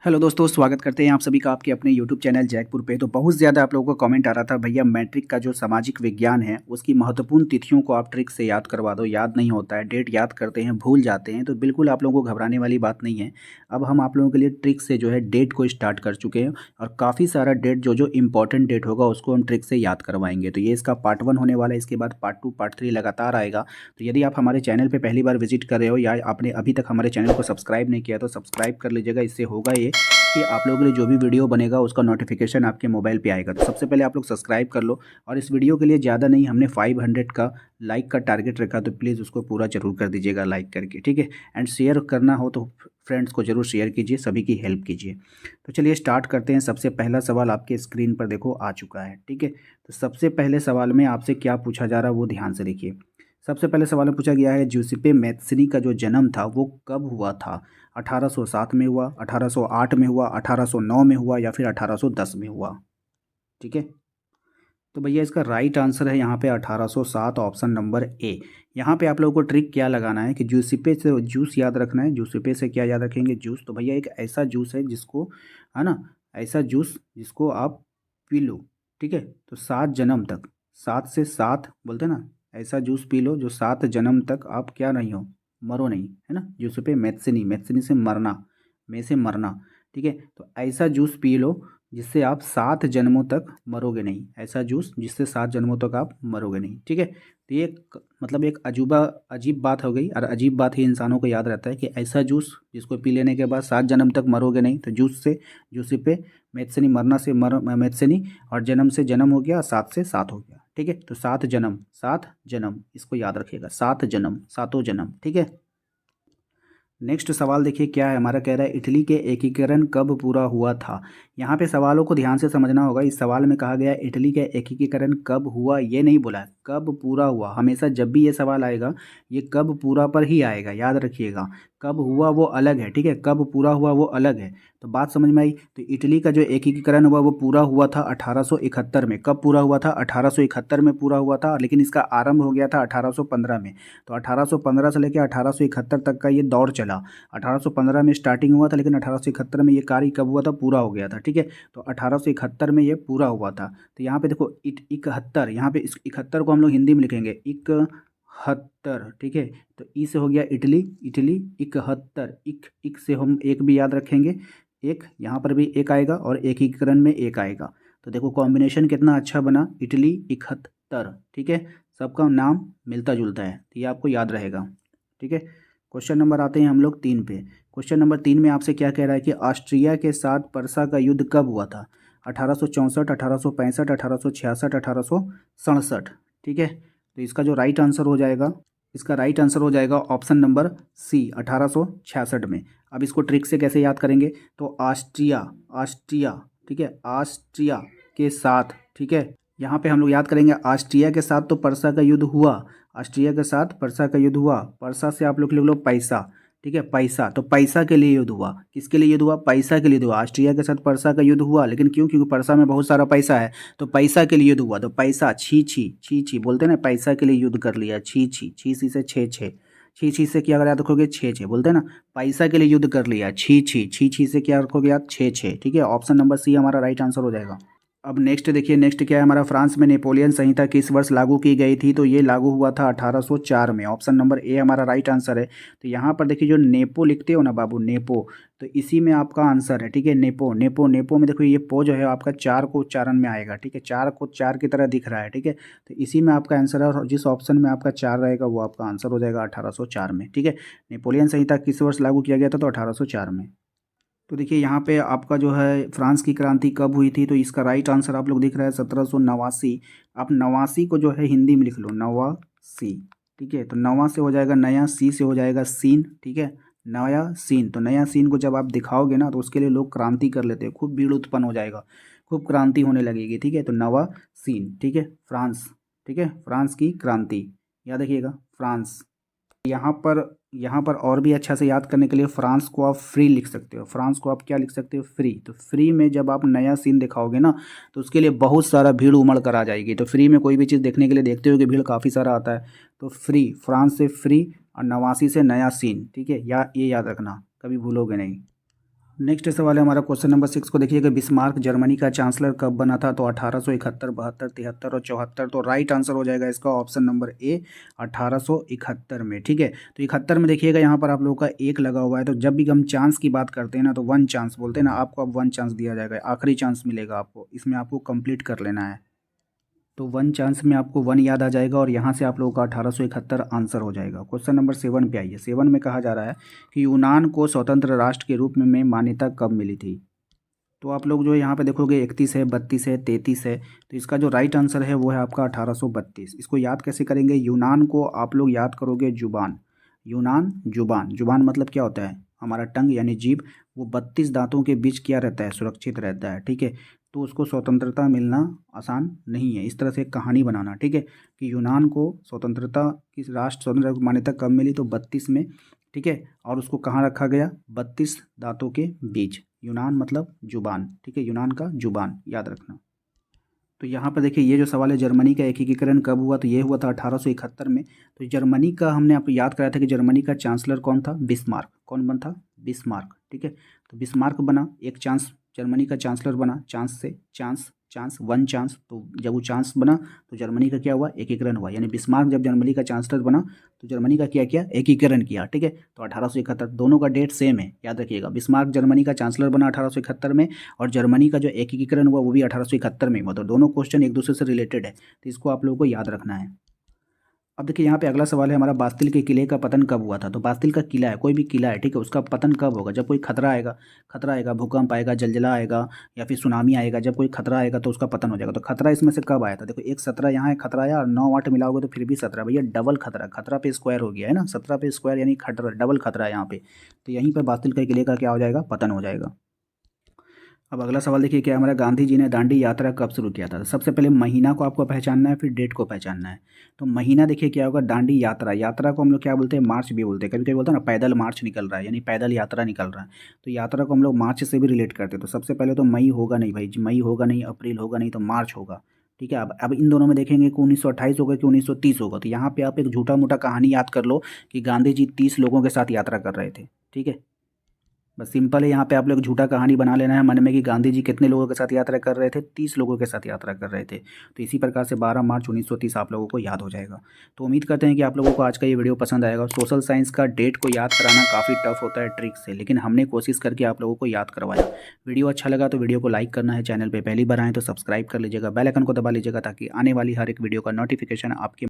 Hello दोस्तों, स्वागत करते हैं आप सभी का आपके अपने यूट्यूब चैनल जैकपुर पे। तो बहुत ज़्यादा आप लोगों का कमेंट आ रहा था, भैया मैट्रिक का जो सामाजिक विज्ञान है उसकी महत्वपूर्ण तिथियों को आप ट्रिक से याद करवा दो। याद नहीं होता है, डेट याद करते हैं भूल जाते हैं। तो बिल्कुल आप लोगों को घबराने वाली बात नहीं है। अब हम आप लोगों के लिए ट्रिक से जो है डेट को स्टार्ट कर चुके हैं और काफ़ी सारा डेट जो जो इंपॉर्टेंट डेट होगा उसको हम ट्रिक से याद करवाएंगे। तो ये इसका पार्ट 1 होने वाला है, इसके बाद पार्ट 2 पार्ट 3 लगातार आएगा। तो यदि आप हमारे चैनल पर पहली बार विजिट कर रहे हो या आपने अभी तक हमारे चैनल को सब्सक्राइब नहीं किया तो सब्सक्राइब कर लीजिएगा। इससे होगा ये कि आप लोगों के लिए जो भी वीडियो बनेगा उसका नोटिफिकेशन आपके मोबाइल पे आएगा। तो सबसे पहले आप लोग सब्सक्राइब कर लो। और इस वीडियो के लिए ज़्यादा नहीं, हमने 500 का लाइक का टारगेट रखा, तो प्लीज़ उसको पूरा जरूर कर दीजिएगा लाइक करके, ठीक है। एंड शेयर करना हो तो फ्रेंड्स को जरूर शेयर कीजिए, सभी की हेल्प कीजिए। तो चलिए स्टार्ट करते हैं। सबसे पहला सवाल आपके स्क्रीन पर देखो आ चुका है, ठीक है। तो सबसे पहले सवाल में आपसे क्या पूछा जा रहा है वो ध्यान से देखिए। सबसे पहले सवाल में पूछा गया है ज्यूसेppe मैत्सनी का जो जन्म था वो कब हुआ था। 1807 में हुआ, 1808 में हुआ, 1809 में हुआ या फिर 1810 में हुआ, ठीक है। तो भैया इसका राइट आंसर है यहाँ पे 1807, ऑप्शन नंबर ए। यहाँ पे आप लोगों को ट्रिक क्या लगाना है कि ज्यूसिपे से जूस याद रखना है। ज्यूसिपे से क्या याद रखेंगे, जूस। तो भैया एक ऐसा जूस है जिसको, है ना, ऐसा जूस जिसको आप पी लो, ठीक है। तो 7 जन्म तक, 7 से 7 बोलते हैं ना, ऐसा जूस पी लो जो 7 जन्म तक आप क्या नहीं हो, मरो नहीं, है ना। ज्यूसिपे मैत्सिनी, मैत्सिनी से मरना, में से मरना, ठीक है। तो ऐसा जूस पी लो जिससे आप 7 जन्मों तक मरोगे नहीं। ऐसा जूस जिससे 7 जन्मों तक आप मरोगे नहीं, ठीक है। तो ये मतलब एक अजीब बात हो गई, और अजीब बात ही इंसानों को याद रहता है कि ऐसा जूस जिसको पी लेने के बाद 7 जन्म तक मरोगे नहीं। तो जूस से जूसी पे मैत्सनी, मरना से मर मैत्सनी, और जन्म से जन्म हो गया, 7 से 7 हो गया, ठीक है। तो 7 जन्म, 7 जन्म, इसको याद रखिएगा, 7 जन्म, 7 जन्म, ठीक है। नेक्स्ट सवाल देखिए क्या है हमारा, कह रहा है इटली के एकीकरण कब पूरा हुआ था। यहाँ पे सवालों को ध्यान से समझना होगा। इस सवाल में कहा गया है इटली का एकीकरण कब हुआ, ये नहीं बोला है कब पूरा हुआ। हमेशा जब भी ये सवाल आएगा ये कब पूरा पर ही आएगा, याद रखिएगा। कब हुआ वो अलग है, ठीक है, कब पूरा हुआ वो अलग है। तो बात समझ में आई। तो इटली का जो एकीकरण हुआ वो पूरा हुआ था 1871 में। कब पूरा हुआ था, 1871 में पूरा हुआ था, लेकिन इसका आरंभ हो गया था 1815 में। तो 1815 से लेकर 1871 तक का ये दौर चला। 1815 में स्टार्टिंग हुआ था, लेकिन 1871 में ये कार्य कब हुआ था, पूरा हो गया था, ठीक है। तो 1871 में ये पूरा हुआ था। तो यहाँ पे देखो 71, यहाँ पे इस 71 को हम लोग हिंदी में लिखेंगे 71, ठीक है। तो ई से हो गया इटली, इटली 71, इक से हम एक भी याद रखेंगे, एक यहाँ पर भी एक आएगा और एकीकरण में एक आएगा। तो देखो कॉम्बिनेशन कितना अच्छा बना, इटली 71, ठीक है। सबका नाम मिलता जुलता है, तो ये आपको याद रहेगा, ठीक है। क्वेश्चन नंबर आते हैं हम लोग 3 पे। क्वेश्चन नंबर 3 में आपसे क्या कह रहा है कि ऑस्ट्रिया के साथ परसा का युद्ध कब हुआ था। 1864, 1865, 1866, 1867, ठीक है। तो इसका जो राइट आंसर हो जाएगा, इसका राइट आंसर हो जाएगा ऑप्शन नंबर सी, 1866 में। अब इसको ट्रिक से कैसे याद करेंगे, तो ऑस्ट्रिया, ऑस्ट्रिया, ठीक है, ऑस्ट्रिया के साथ, ठीक है। यहाँ पे हम लोग याद करेंगे ऑस्ट्रिया के साथ तो परसा का युद्ध हुआ, ऑस्ट्रिया के साथ परसा का युद्ध हुआ। परसा से आप लोग लिख लो पैसा, ठीक है, पैसा। तो पैसा के लिए युद्ध हुआ, किसके लिए युद्ध हुआ, पैसा के लिए युद्ध हुआ। ऑस्ट्रिया के साथ परसा का युद्ध हुआ, लेकिन क्यों, क्योंकि परसा में बहुत सारा पैसा है, तो पैसा के लिए युद्ध हुआ। तो पैसा, छी छी, छी छी बोलते हैं ना, पैसा के लिए युद्ध कर लिया, छी छी, छी सी से छः छः, छी छी से क्या अगर याद रखोगे, छः छः बोलते हैं ना, पैसा के लिए युद्ध कर लिया, छी छी, छी छी से क्या रखोगे आप, छः छः, ठीक है। ऑप्शन नंबर सी हमारा राइट आंसर हो जाएगा। अब नेक्स्ट देखिए, नेक्स्ट क्या है हमारा, फ्रांस में नेपोलियन संहिता किस वर्ष लागू की गई थी। तो ये लागू हुआ था 1804 में। ऑप्शन नंबर ए हमारा राइट आंसर है। तो यहाँ पर देखिए जो नेपो लिखते हो ना बाबू, नेपो, तो इसी में आपका आंसर है, ठीक है। नेपो, नेपो, नेपो में देखो ये पो जो है आपका 4 को उच्चारण में आएगा, ठीक है, 4 को 4 की तरह दिख रहा है, ठीक है। तो इसी में आपका आंसर है, और जिस ऑप्शन में आपका 4 रहेगा वो आपका आंसर हो जाएगा 1804 में, ठीक है। नेपोलियन संहिता किस वर्ष लागू किया गया था, तो 1804 में। तो देखिए यहाँ पे आपका जो है फ्रांस की क्रांति कब हुई थी, तो इसका राइट आंसर आप लोग दिख रहा है 1789। आप नवासी को जो है हिंदी में लिख लो, नवासी, ठीक है। तो नवा से हो जाएगा नया, सी से हो जाएगा सीन, ठीक है, नया सीन। तो नया सीन को जब आप दिखाओगे ना तो उसके लिए लोग क्रांति कर लेते हैं, खूब भीड़ उत्पन्न हो जाएगा, खूब क्रांति होने लगेगी, ठीक है। तो नवा सीन, ठीक है, फ्रांस, ठीक है, फ्रांस की क्रांति, याद रखिएगा फ्रांस। यहाँ पर और भी अच्छा से याद करने के लिए फ्रांस को आप फ्री लिख सकते हो। फ्रांस को आप क्या लिख सकते हो, फ्री। तो फ्री में जब आप नया सीन दिखाओगे ना तो उसके लिए बहुत सारा भीड़ उमड़ कर आ जाएगी। तो फ्री में कोई भी चीज़ देखने के लिए देखते हो कि भीड़ काफ़ी सारा आता है। तो फ्री, फ्रांस से फ्री और नवासी से नया सीन, ठीक है, या ये याद रखना, कभी भूलोगे नहीं। नेक्स्ट सवाल है हमारा क्वेश्चन नंबर 6 को देखिएगा। बिस्मार्क जर्मनी का चांसलर कब बना था? तो 1871, 72, 73 और 74। तो राइट आंसर हो जाएगा इसका ऑप्शन नंबर ए 1871 में। ठीक है, तो 71 में देखिएगा यहाँ पर आप लोगों का एक लगा हुआ है। तो जब भी हम चांस की बात करते हैं ना तो वन चांस बोलते हैं ना, आपको अब वन चांस दिया जाएगा, आखिरी चांस मिलेगा आपको, इसमें आपको कंप्लीट कर लेना है। तो वन चांस में आपको वन याद आ जाएगा और यहाँ से आप लोगों का 1871 आंसर हो जाएगा। क्वेश्चन नंबर 7 पे आइए। 7 में कहा जा रहा है कि यूनान को स्वतंत्र राष्ट्र के रूप में मान्यता कब मिली थी? तो आप लोग जो यहाँ पे देखोगे 31 है, 32 है, 33 है। तो इसका जो राइट आंसर है वो है आपका 1832। इसको याद कैसे करेंगे? यूनान को आप लोग याद करोगे जुबान, यूनान जुबान। जुबान मतलब क्या होता है? हमारा टंग यानी जीभ, वो 32 दांतों के बीच क्या रहता है? सुरक्षित रहता है। ठीक है, तो उसको स्वतंत्रता मिलना आसान नहीं है। इस तरह से एक कहानी बनाना, ठीक है, कि यूनान को स्वतंत्रता की राष्ट्र स्वतंत्र मान्यता कब मिली? तो 32 में। ठीक है, और उसको कहाँ रखा गया? 32 दांतों के बीच। यूनान मतलब जुबान, ठीक है, यूनान का जुबान याद रखना। तो यहाँ पर देखिए ये जो सवाल है, जर्मनी का एकीकरण कब हुआ? तो ये हुआ था 1871 में। तो जर्मनी का हमने आपको याद कराया था कि जर्मनी का चांसलर कौन था? बिस्मार्क। कौन बना था? बिस्मार्क। ठीक है, तो बिस्मार्क बना, एक चांस जर्मनी का चांसलर बना, चांस से चांस, चांस वन चांस। तो जब वो चांस बना तो जर्मनी का क्या हुआ? एकीकरण हुआ। यानी बिस्मार्क जब जर्मनी का चांसलर बना तो जर्मनी का क्या किया? एकीकरण किया। ठीक है, तो 1871, दोनों का डेट सेम है, याद रखिएगा। बिस्मार्क जर्मनी का चांसलर बना 1871 में और जर्मनी का जो एकीकरण हुआ वो भी 1871 में हुआ। तो दोनों क्वेश्चन एक दूसरे से रिलेटेड है, तो इसको आप लोगों को याद रखना है। अब देखिए यहाँ पे अगला सवाल है हमारा, बास्तिल के किले का पतन कब हुआ था? तो बास्तिल का किला है, कोई भी किला है, ठीक है, उसका पतन कब होगा? जब कोई खतरा आएगा, खतरा आएगा, भूकंप आएगा, जलजला आएगा या फिर सुनामी आएगा, जब कोई खतरा आएगा तो उसका पतन हो जाएगा। तो खतरा इसमें से कब आया था? देखो, एक 17 यहाँ है खतरा आया और 9 8 मिलाओगे तो फिर भी 17। भैया डबल खतरा, खतरा पे स्क्वायर हो गया है ना, 17 पे स्क्वायर यानी खतरा, डबल खतरा है यहाँ पे। तो यहीं पर बास्तिल के किले का क्या हो जाएगा? पतन हो जाएगा। अब अगला सवाल देखिए क्या हमारा, गांधी जी ने दांडी यात्रा कब शुरू किया था? तो सबसे पहले महीना को आपको पहचानना है, फिर डेट को पहचानना है। तो महीना देखिए क्या होगा? दांडी यात्रा, यात्रा को हम लोग क्या बोलते हैं? मार्च भी बोलते हैं, कभी कभी बोलते हैं ना पैदल मार्च निकल रहा है, यानी पैदल यात्रा निकल रहा है। तो यात्रा को हम लोग मार्च से भी रिलेट करते हैं। तो सबसे पहले तो मई होगा नहीं भाई, मई होगा नहीं, अप्रैल होगा नहीं, तो मार्च होगा। ठीक है, अब इन दोनों में देखेंगे कि 1928 होगा कि 1930 होगा। तो यहाँ पे आप एक झूठा मोटा कहानी याद कर लो कि गांधी जी 30 लोगों के साथ यात्रा कर रहे थे। ठीक है, बस सिंपल है, यहाँ पे आप लोग झूठा कहानी बना लेना है मन में कि गांधी जी कितने लोगों के साथ यात्रा कर रहे थे? 30 लोगों के साथ यात्रा कर रहे थे। तो इसी प्रकार से 12 मार्च 1930 आप लोगों को याद हो जाएगा। तो उम्मीद करते हैं कि आप लोगों को आज का ये वीडियो पसंद आएगा। सोशल साइंस का डेट को याद कराना काफ़ी टफ होता है ट्रिक से, लेकिन हमने कोशिश करके आप लोगों को याद करवाया। वीडियो अच्छा लगा तो वीडियो को लाइक करना है, चैनल पर पहली बार आए तो सब्सक्राइब कर लीजिएगा, बेल आइकन को दबा लीजिएगा ताकि आने वाली हर एक वीडियो का नोटिफिकेशन आपके